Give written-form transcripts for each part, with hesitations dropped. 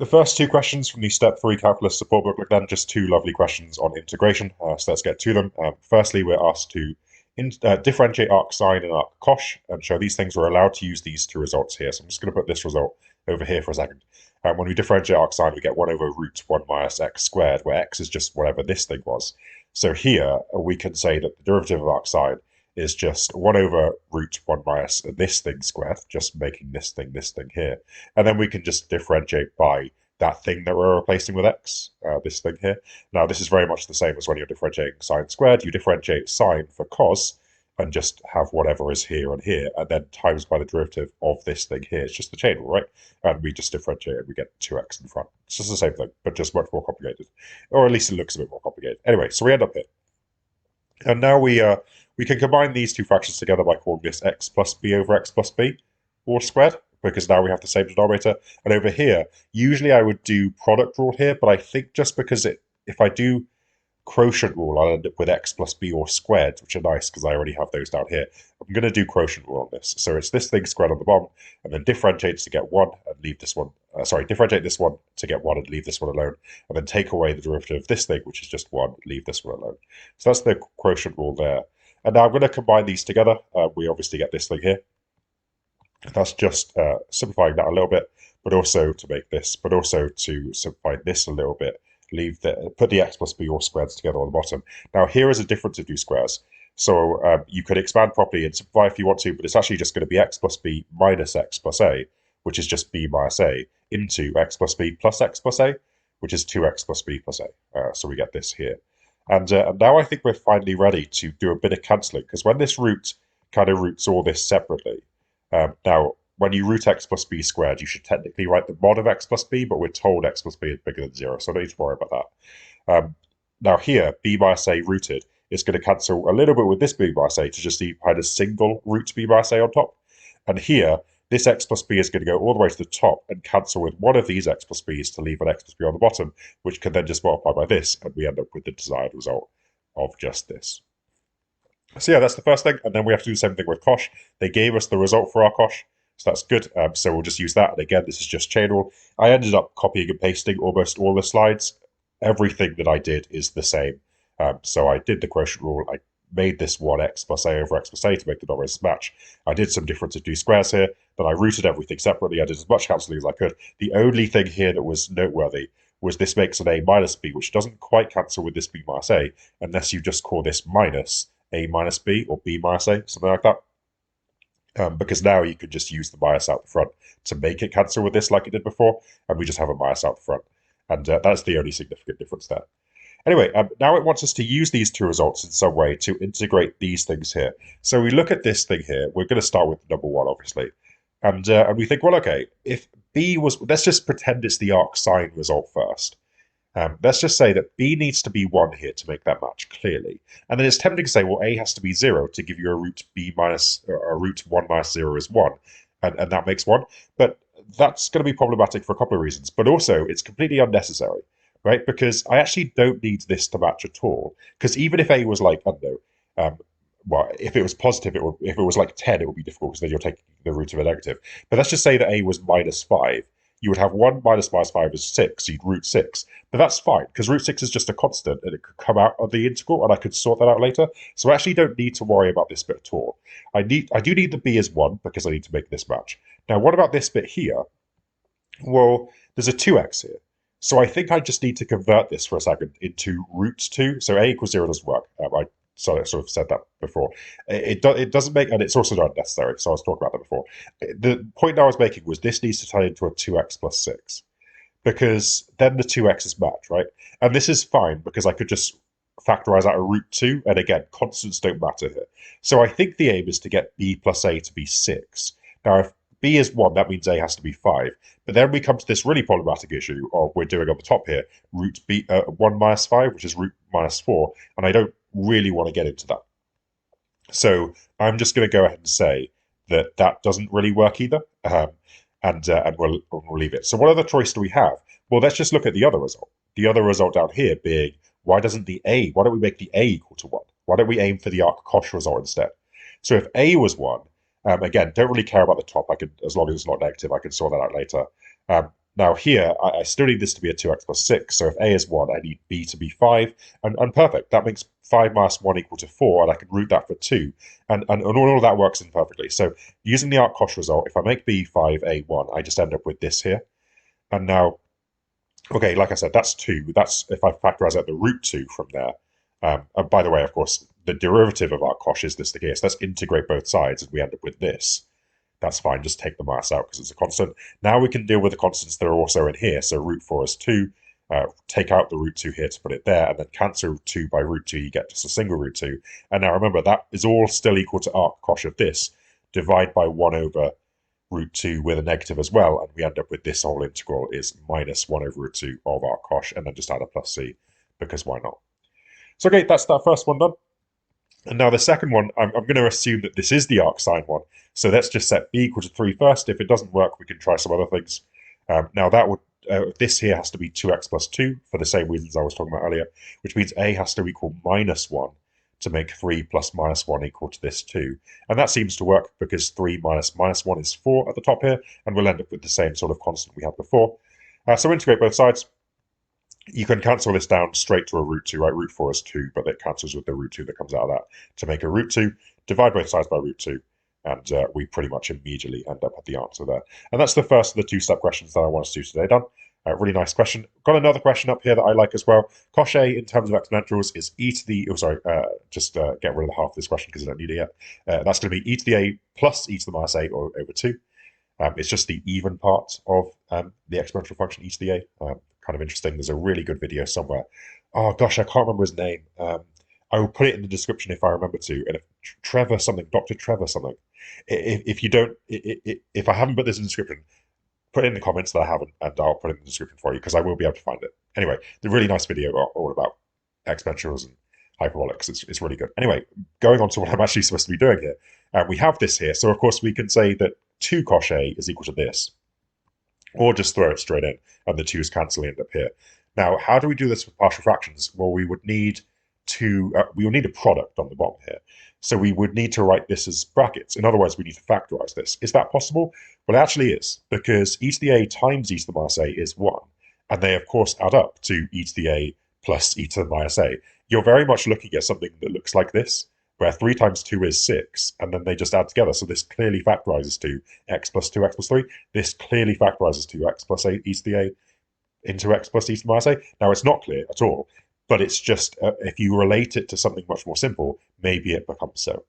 The first two questions from the Step 3 Calculus support booklet, then just two lovely questions on integration. So let's get to them. Firstly, we're asked to differentiate arc sine and arc cosh and show these things. We're allowed to use these two results here. So I'm just going to put this result over here for a second. When we differentiate arc sine, we get 1 over root 1 minus x squared, where x is just whatever this thing was. So here we can say that the derivative of arc sine is just 1 over root 1 minus this thing squared, just making this thing here. And then we can just differentiate by that thing that we're replacing with x, this thing here. Now, this is very much the same as when you're differentiating sine squared. You differentiate sine for cos and just have whatever is here and here, and then times by the derivative of this thing here. It's just the chain rule, right? And we just differentiate and we get 2x in front. It's just the same thing, but just much more complicated. Or at least it looks a bit more complicated. Anyway, so we end up here. And now we can combine these two fractions together by calling this x plus b over x plus b, all squared, because now we have the same denominator. And over here, usually I would do product rule here, but I think just because if I do quotient rule, I'll end up with x plus b all squared, which are nice because I already have those down here. I'm going to do quotient rule on this. So it's this thing squared on the bottom, and then differentiate to get 1 and leave this one. Differentiate this one to get 1 and leave this one alone, and then take away the derivative of this thing, which is just 1, leave this one alone. So that's the quotient rule there. And now I'm going to combine these together. We obviously get this thing here. That's just simplifying that a little bit, but also to make this, but also to simplify this a little bit. Put the x plus b all squares together on the bottom. Now here is a difference of two squares. So you could expand properly and simplify if you want to, but it's actually just going to be x plus b minus x plus a, which is just b minus a, into x plus b plus x plus a, which is 2x plus b plus a. So we get this here. And now I think we're finally ready to do a bit of cancelling, because when this root kind of roots all this separately, now, when you root x plus b squared, you should technically write the mod of x plus b, but we're told x plus b is bigger than 0, so I don't need to worry about that. Now here, b minus a rooted is going to cancel a little bit with this b minus a to just leave behind a single root b minus a on top. And here, this x plus b is going to go all the way to the top and cancel with one of these x plus b's to leave an x plus b on the bottom, which can then just multiply by this, and we end up with the desired result of just this. So yeah, that's the first thing, and then we have to do the same thing with cosh. They gave us the result for our cosh, so that's good. So we'll just use that, and again, this is just chain rule. I ended up copying and pasting almost all the slides. Everything that I did is the same. So I did the quotient rule. I made this 1x plus a over x plus a to make the denominators match. I did some difference of two squares here, then I rooted everything separately. I did as much cancelling as I could. The only thing here that was noteworthy was this makes an a minus b, which doesn't quite cancel with this b minus a, unless you just call this minus a minus b or b minus a, something like that. Because now you could just use the minus out the front to make it cancel with this like it did before, and we just have a minus out the front. And that's the only significant difference there. Anyway, now it wants us to use these two results in some way to integrate these things here. So we look at this thing here. We're going to start with number 1, obviously. And we think, well, okay, if b was, let's just pretend it's the arc sine result first. Let's just say that b needs to be 1 here to make that match, clearly. And then it's tempting to say, well, a has to be 0 to give you a root b minus, a root 1 minus 0 is 1. And that makes 1. But that's going to be problematic for a couple of reasons. But also, it's completely unnecessary, right? Because I actually don't need this to match at all. Because even if a was like, I don't know, well, if it was positive, if it was like 10, it would be difficult because then you're taking the root of a negative. But let's just say that a was minus 5. You would have 1 minus minus 5 is 6, so you'd root 6. But that's fine, because root 6 is just a constant, and it could come out of the integral, and I could sort that out later. So I actually don't need to worry about this bit at all. I do need the b as 1, because I need to make this match. Now, what about this bit here? Well, there's a 2x here. So I think I just need to convert this for a second into root 2. So a equals 0 doesn't work. I sort of said that before. It doesn't make, and it's also not necessary, so I was talking about that before. The point I was making was this needs to turn into a 2x plus 6, because then the 2x's match, right? And this is fine, because I could just factorize out a root 2, and again, constants don't matter here. So I think the aim is to get b plus a to be 6. Now, if b is 1, that means a has to be 5. But then we come to this really problematic issue of we're doing on the top here, root b 1 minus 5, which is root minus 4, and I don't really want to get into that. So I'm just going to go ahead and say that that doesn't really work either, and we'll leave it. So what other choice do we have? Well, let's just look at the other result. The other result down here being, why don't we make the a equal to 1? Why don't we aim for the arc cosh result instead? So if a was 1, again, don't really care about the top. As long as it's not negative, I can sort that out later. Now here, I still need this to be a 2x plus 6, so if a is 1, I need b to be 5, and perfect. That makes 5 minus 1 equal to 4, and I can root that for 2, and all of that works in perfectly. So using the arc-cosh result, if I make b 5, a 1, I just end up with this here. And now, okay, like I said, that's 2. That's if I factorize out the root 2 from there. And by the way, of course, the derivative of arc-cosh is this the case. Let's integrate both sides, and we end up with this. That's fine, just take the minus out because it's a constant. Now we can deal with the constants that are also in here. So root 4 is 2, take out the root 2 here to put it there, and then cancel 2 by root 2, you get just a single root 2. And now remember, that is all still equal to arc-cosh of this. Divide by 1 over root 2 with a negative as well, and we end up with this whole integral is minus 1 over root 2 of arc-cosh, and then just add a plus c, because why not? So okay, that's that first one done. And now the second one, I'm going to assume that this is the arcsine one. So let's just set b equal to 3 first. If it doesn't work, we can try some other things. Now that would this here has to be 2x plus 2 for the same reasons I was talking about earlier, which means a has to equal minus 1 to make 3 plus minus 1 equal to this 2. And that seems to work because 3 minus minus 1 is 4 at the top here, and we'll end up with the same sort of constant we had before. So integrate both sides. You can cancel this down straight to a root 2, right? Root 4 is 2, but it cancels with the root 2 that comes out of that to make a root 2. Divide both sides by root 2, and we pretty much immediately end up at the answer there. And that's the first of the two-step questions that I want us to do today done. Really nice question. Got another question up here that I like as well. Cosh A in terms of exponentials is e to the, get rid of the half of this question because I don't need it yet. That's going to be e to the a plus e to the minus a or over 2. It's just the even part of the exponential function e to the a. Kind of interesting. There's a really good video somewhere. Oh gosh, I can't remember his name. I will put it in the description if I remember to. And if Trevor something, Dr. Trevor something. If you don't, if I haven't put this in the description, put it in the comments that I haven't, and I'll put it in the description for you because I will be able to find it. Anyway, the really nice video all about exponentials and hyperbolics. It's really good. Anyway, going on to what I'm actually supposed to be doing here. We have this here. So of course we can say that 2 cosh A is equal to this. Or just throw it straight in, and the 2's cancel end up here. Now, how do we do this with partial fractions? Well, we would need a product on the bottom here. So we would need to write this as brackets. In other words, we need to factorize this. Is that possible? Well, it actually is, because e to the a times e to the minus a is 1. And they, of course, add up to e to the a plus e to the minus a. You're very much looking at something that looks like this, where 3 times 2 is 6, and then they just add together. So this clearly factorizes to x plus 2x plus 3. This clearly factorizes to x plus a e to the a into x plus e to the minus a. Now, it's not clear at all, but it's just, if you relate it to something much more simple, maybe it becomes so.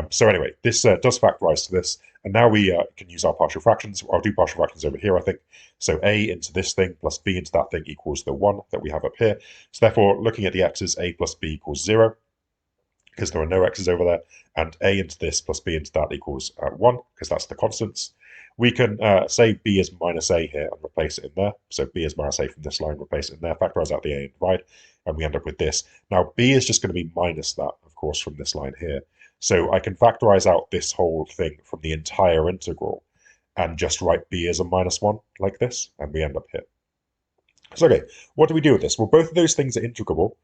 So anyway, this does factorize to this, and now we can use our partial fractions. I'll do partial fractions over here, I think. So a into this thing plus b into that thing equals the 1 that we have up here. So therefore, looking at the x's, a plus b equals 0. Because there are no x's over there, and a into this plus b into that equals 1, because that's the constants. We can say b is minus a here and replace it in there. So b is minus a from this line, replace it in there, factorize out the a and divide, and we end up with this. Now b is just going to be minus that, of course, from this line here. So I can factorize out this whole thing from the entire integral and just write b as a minus 1 like this, and we end up here. So okay, what do we do with this? Well, both of those things are integrable.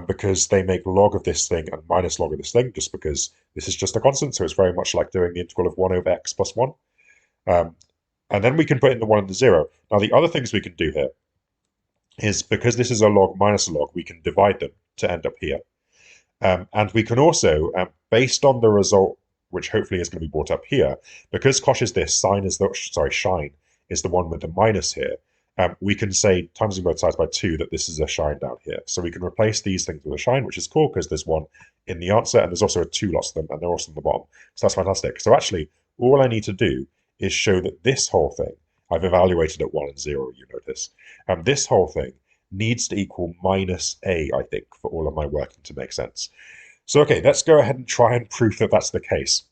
Because they make log of this thing and minus log of this thing, just because this is just a constant, so it's very much like doing the integral of 1 over x plus 1. And then we can put in the 1 and the 0. Now, the other things we can do here is, because this is a log minus a log, we can divide them to end up here. And we can also, based on the result, which hopefully is going to be brought up here, because cosh is this, shine is the one with the minus here, we can say, timesing both sides by 2, that this is a shine down here. So we can replace these things with a shine, which is cool because there's 1 in the answer, and there's also 2 lots of them, and they're also on the bottom. So that's fantastic. So actually, all I need to do is show that this whole thing, I've evaluated at 1 and 0, you notice. This whole thing needs to equal minus a, I think, for all of my working to make sense. So okay, let's go ahead and try and prove that that's the case.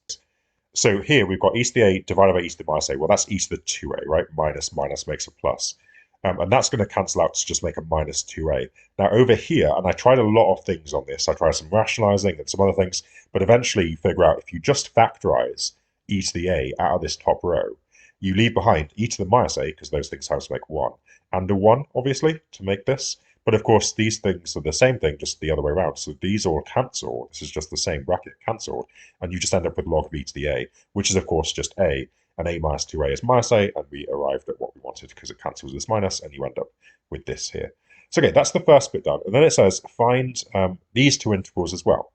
So here we've got e to the a divided by e to the minus a. Well, that's e to the 2a, right? Minus makes a plus. And that's going to cancel out to just make a minus 2a. Now over here, and I tried a lot of things on this, I tried some rationalizing and some other things, but eventually you figure out if you just factorize e to the a out of this top row, you leave behind e to the minus a, because those things have to make 1, and a 1, obviously, to make this. But of course, these things are the same thing, just the other way around. So these all cancel. This is just the same bracket cancelled, and you just end up with log of e to the a, which is, of course, just a. and a minus 2a is minus a, and we arrived at what we wanted because it cancels this minus, and you end up with this here. So okay, that's the first bit done. And then it says find these two integrals as well.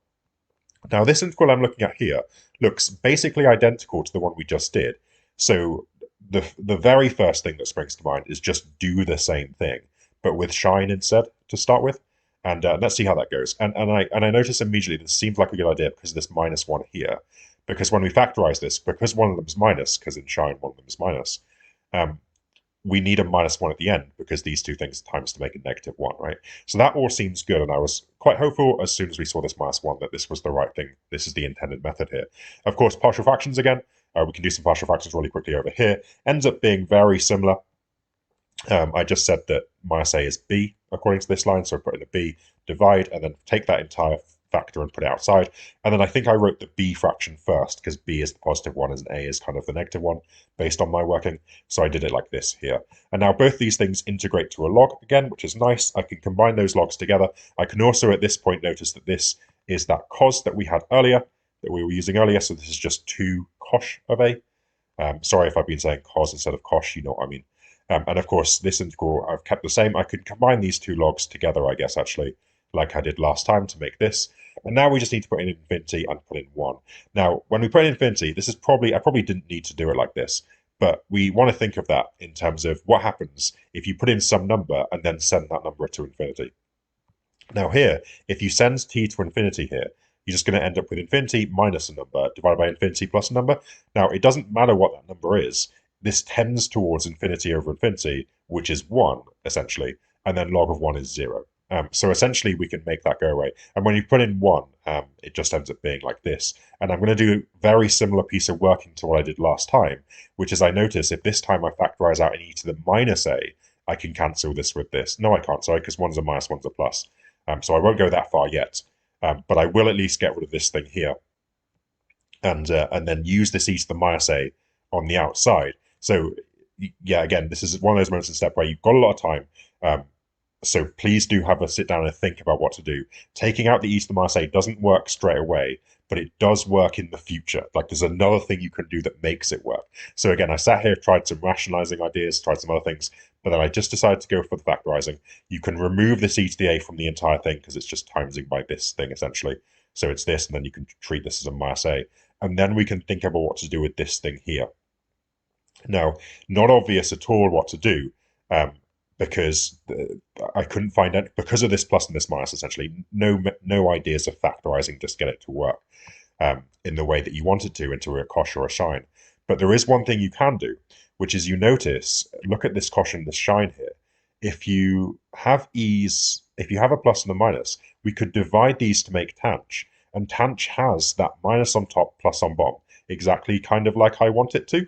Now this integral I'm looking at here looks basically identical to the one we just did. So the very first thing that springs to mind is just do the same thing, but with shine instead to start with. And let's see how that goes. And I notice immediately this seems like a good idea because of this minus 1 here. Because when we factorize this, because one of them is minus, because in shine one of them is minus, we need a minus 1 at the end because these two things times to make a negative 1, right? So that all seems good, and I was quite hopeful as soon as we saw this minus 1 that this was the right thing. This is the intended method here. Of course, partial fractions again. We can do some partial fractions really quickly over here. Ends up being very similar. I just said that minus a is b according to this line, so I put in a b, divide, and then take that entire factor and put it outside. And then I think I wrote the b fraction first because b is the positive one and a is kind of the negative one based on my working. So I did it like this here. And now both these things integrate to a log again, which is nice. I can combine those logs together. I can also at this point notice that this is that cos that we had earlier, that we were using earlier. So this is just 2 cosh of a. Sorry if I've been saying cos instead of cosh, you know what I mean. And of course, this integral I've kept the same. I could combine these two logs together, I guess, actually, like I did last time to make this. And now we just need to put in infinity and put in 1. Now, when we put in infinity, this is I probably didn't need to do it like this, but we want to think of that in terms of what happens if you put in some number and then send that number to infinity. Now here, if you send t to infinity here, you're just going to end up with infinity minus a number divided by infinity plus a number. Now, it doesn't matter what that number is. This tends towards infinity over infinity, which is 1, essentially, and then log of 1 is 0. So essentially, we can make that go away. And when you put in 1, it just ends up being like this. And I'm going to do a very similar piece of working to what I did last time, which is I notice if this time I factorize out an e to the minus a, I can cancel this with this. No, I can't, sorry, because 1's a minus, 1's a plus. So I won't go that far yet. But I will at least get rid of this thing here. And then use this e to the minus a on the outside. So, yeah, again, this is one of those moments in step where you've got a lot of time. So please do have a sit down and think about what to do. Taking out the e to the minus a doesn't work straight away, but it does work in the future. Like there's another thing you can do that makes it work. So again, I sat here, tried some rationalizing ideas, tried some other things, but then I just decided to go for the factorizing. You can remove this e to the a from the entire thing because it's just timesing by this thing essentially. So it's this, and then you can treat this as a minus a. And then we can think about what to do with this thing here. Now, not obvious at all what to do, because I couldn't find it because of this plus and this minus. Essentially, no ideas of factorizing just get it to work in the way that you want it to into a cosh or a shine. But there is one thing you can do, which is you notice. Look at this cosh and this shine here. If you have e's, if you have a plus and a minus, we could divide these to make tanh, and tanh has that minus on top, plus on bottom, exactly kind of like I want it to.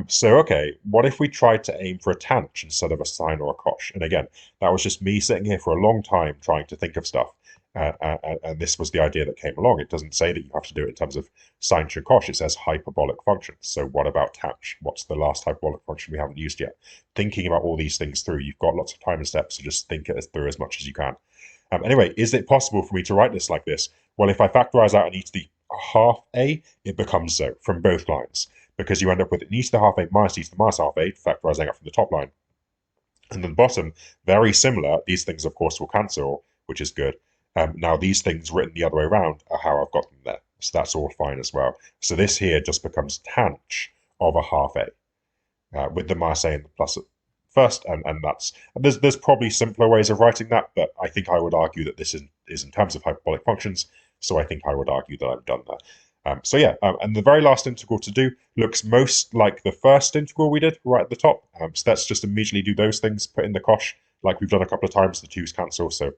So, okay, what if we tried to aim for a tanh instead of a sine or a cosh? And again, that was just me sitting here for a long time trying to think of stuff. And this was the idea that came along. It doesn't say that you have to do it in terms of sine to cosh. It says hyperbolic functions. So what about tanh? What's the last hyperbolic function we haven't used yet? Thinking about all these things through, you've got lots of time and steps, so just think it through as much as you can. Anyway, is it possible for me to write this like this? Well, if I factorize out an e to the half a, it becomes so from both lines, because you end up with an e to the half a minus e to the minus half a, factorizing out from the top line. And then the bottom, very similar. These things, of course, will cancel, which is good. Now, these things written the other way around are how I've got them there. So that's all fine as well. So this here just becomes tanh of a half a, with the minus a and the plus first. And there's probably simpler ways of writing that, but I think I would argue that this is in terms of hyperbolic functions. So I think I would argue that I'm done there. So yeah, and the very last integral to do looks most like the first integral we did right at the top. So let's just immediately do those things, put in the cosh, like we've done a couple of times, the 2's cancel, so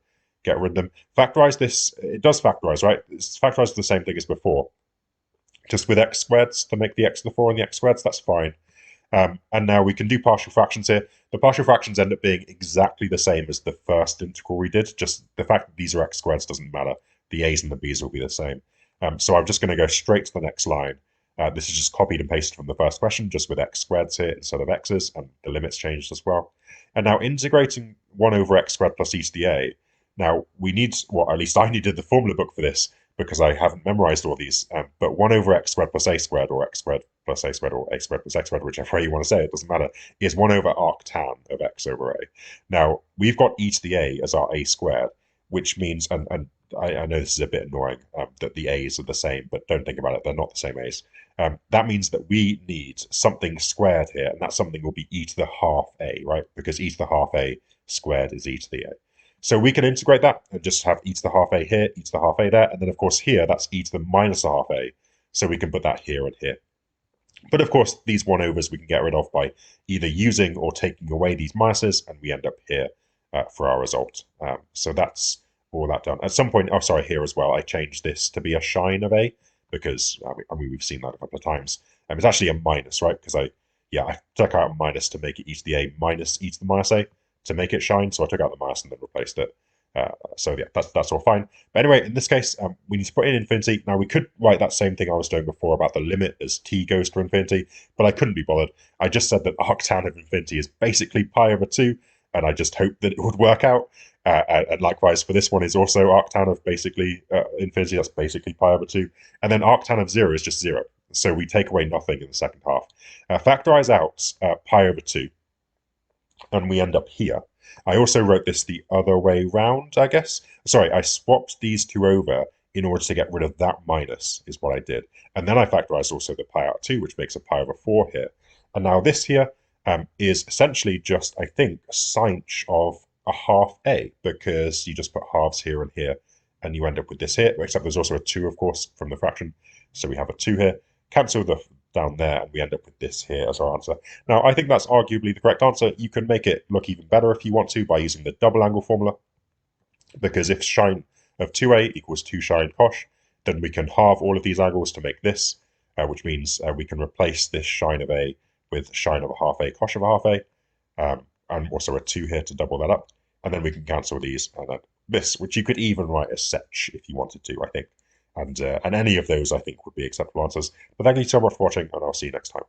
get rid of them. Factorize this, it does factorize, right? It's factorized the same thing as before, just with x squareds to make the x to the 4 and the x squareds, that's fine. And now we can do partial fractions here. The partial fractions end up being exactly the same as the first integral we did, just the fact that these are x squareds doesn't matter. The a's and the b's will be the same. So I'm just going to go straight to the next line. This is just copied and pasted from the first question, just with x squareds here instead of x's, and the limits changed as well. And now integrating 1 over x squared plus e to the a. Now we need, well, at least I needed the formula book for this, because I haven't memorized all these. But 1 over x squared plus a squared, or x squared plus a squared, or a squared plus x squared, whichever way you want to say it, doesn't matter, is 1 over arctan of x over a. Now, we've got e to the a as our a squared, which means, and I know this is a bit annoying, that the a's are the same, but don't think about it, they're not the same a's. That means that we need something squared here, and that something will be e to the half a, right? Because e to the half a squared is e to the a. So we can integrate that and just have e to the half a here, e to the half a there, and then of course here, that's e to the minus a half a, so we can put that here and here. But of course, these 1 overs we can get rid of by either using or taking away these minuses, and we end up here for our result. So that's all that done. At some point, oh, sorry, here as well, I changed this to be a shine of a, because, I mean we've seen that a couple of times. It's actually a minus, right? Because I took out a minus to make it e to the a minus e to the minus a to make it shine, so I took out the minus and then replaced it. So yeah, that's all fine. But anyway, in this case, we need to put in infinity. Now we could write that same thing I was doing before about the limit as t goes to infinity, but I couldn't be bothered. I just said that arctan of infinity is basically pi over 2, and I just hoped that it would work out. And likewise for this one is also arctan of basically infinity, that's basically pi over 2. And then arctan of 0 is just 0. So we take away nothing in the second half. Factorize out pi over 2, and we end up here. I also wrote this the other way round, I guess. Sorry, I swapped these two over in order to get rid of that minus, is what I did. And then I factorized also the pi out 2, which makes a pi over 4 here. And now this here is essentially just, I think, a sinh of a half a, because you just put halves here and here, and you end up with this here, except there's also a 2, of course, from the fraction. So we have a 2 here. Cancel the down there, and we end up with this here as our answer. Now, I think that's arguably the correct answer. You can make it look even better if you want to by using the double angle formula, because if sine of 2a equals 2 sine cosh, then we can halve all of these angles to make this, which means we can replace this sine of a with sine of a half a cosh of a half a, and also a 2 here to double that up. And then we can cancel these, and then this, which you could even write as sech if you wanted to, I think. And any of those, I think, would be acceptable answers. But thank you so much for watching, and I'll see you next time.